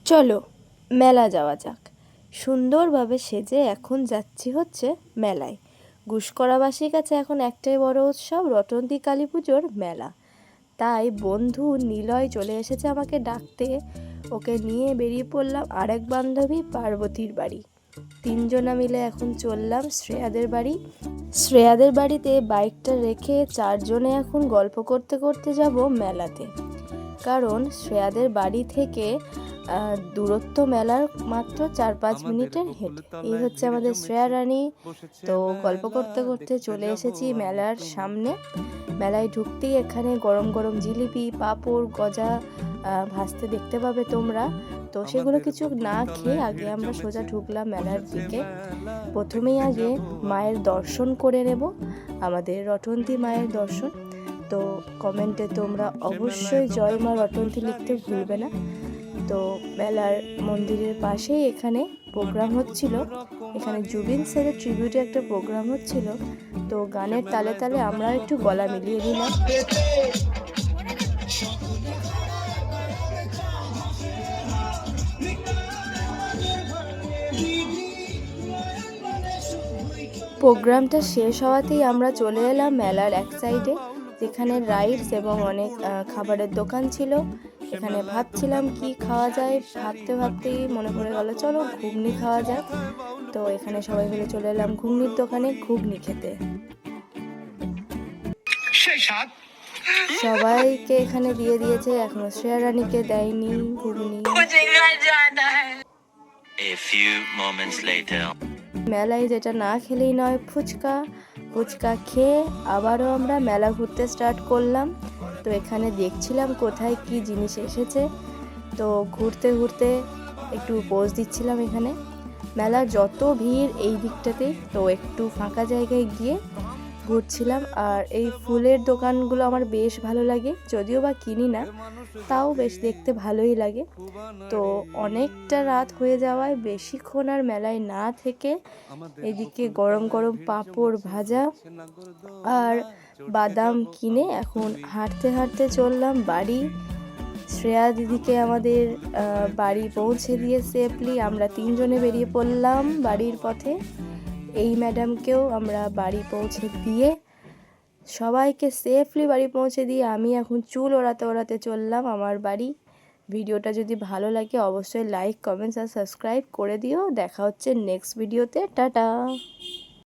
চলো মেলা যাওয়া যাক। সুন্দরভাবে সেজে এখন যাচ্ছি হচ্ছে মেলায়। গুসকরাবাসীর কাছে এখন একটাই বড় উৎসব, রটন্তী কালী পুজোর মেলা। তাই বন্ধু নিলয় চলে এসেছে আমাকে ডাকতে। ওকে নিয়ে বেরিয়ে পড়লাম আরেক বান্ধবী পার্বতীর বাড়ি। তিনজনা মিলে এখন চললাম শ্রেয়াদের বাড়ি। শ্রেয়াদের বাড়িতে বাইকটা রেখে চারজনে এখন গল্প করতে করতে যাব মেলাতে। কারণ শ্রেয়াদের বাড়ি থেকে দূরত্ব মেলার মাত্র 4-5 মিনিটের হেঁটে। এই হচ্ছে আমাদের শ্রেয়া রানী। তো গল্প করতে করতে চলে এসেছি মেলার সামনে। মেলায় ঢুকতেই এখানে গরম গরম জিলিপি, পাঁপড়, গজা ভাজতে দেখতে পাবে তোমরা। তো সেগুলো কিছু না খেয়ে আগে আমরা সোজা ঢুকলাম মেলার দিকে। প্রথমেই আগে মায়ের দর্শন করে নেব, আমাদের রটন্তী মায়ের দর্শন। তো কমেন্টে তোমরা অবশ্যই জয় মা রটন্তী লিখতে ভুলবে না। তো মেলার মন্দিরের পাশেই এখানে প্রোগ্রাম হচ্ছিল। এখানে জুবিন স্যারের ট্রিবিউটে একটা প্রোগ্রাম হচ্ছিল। তো গানের তালে তালে আমরা একটু গলা মিলিয়ে দিলাম। প্রোগ্রামটা শেষ হওয়াতেই আমরা চলে এলাম মেলার এক সাইডে, যেখানে রাইডস এবং অনেক খাবারের দোকান ছিল। এখানে ভাবছিলাম কি খাওয়া যায়, ভাবতে ভাবতেই মনে পড়ে গেল চলো ঘুগনি খাওয়া যাক। তো এখানে সবাই মিলে চলে এলাম ঘুগনির দোকানে ঘুগনি খেতে। সবাইকে এখানে দিয়ে দিয়েছে, এখনো শ্রেয়া রানীকে দেয়নি ঘুগনি। মেলায় যেটা না খেলেই নয়, ফুচকা। ফুচকা খেয়ে আবারও আমরা মেলা ঘুরতে স্টার্ট করলাম। তো এখানে দেখছিলাম কোথায় কি জিনিস এসেছে। তো ঘুরতে ঘুরতে একটু পোজ দিচ্ছিলাম এখানে। মেলার যত ভিড় এই দিকটাতে, তো একটু ফাঁকা জায়গায় গিয়ে ঘুরছিলাম। আর এই ফুলের দোকানগুলো আমার বেশ ভালো লাগে, যদিও বা কিনি না, তাও বেশ দেখতে ভালোই লাগে। তো অনেকটা রাত হয়ে যাওয়ায় বেশিক্ষণ আর মেলায় না থেকে এদিকে গরম গরম পাঁপড় ভাজা আর বাদাম কিনে এখন হাঁটতে হাঁটতে চললাম বাড়ি। শ্রেয়া দিদিকে আমাদের বাড়ি পৌঁছে দিয়ে সেফলি আমরা তিনজনে বেরিয়ে পড়লাম বাড়ির পথে। এই ম্যাডামকেও আমরা বাড়ি পৌঁছে দিয়ে, সবাইকে সেফলি বাড়ি পৌঁছে দিয়ে আমি এখন চুল ওড়াতে ওড়াতে চললাম আমার বাড়ি। ভিডিওটা যদি ভালো লাগে অবশ্যই লাইক, কমেন্টস আর সাবস্ক্রাইব করে দিও। দেখা হচ্ছে নেক্সট ভিডিওতে। টাটা।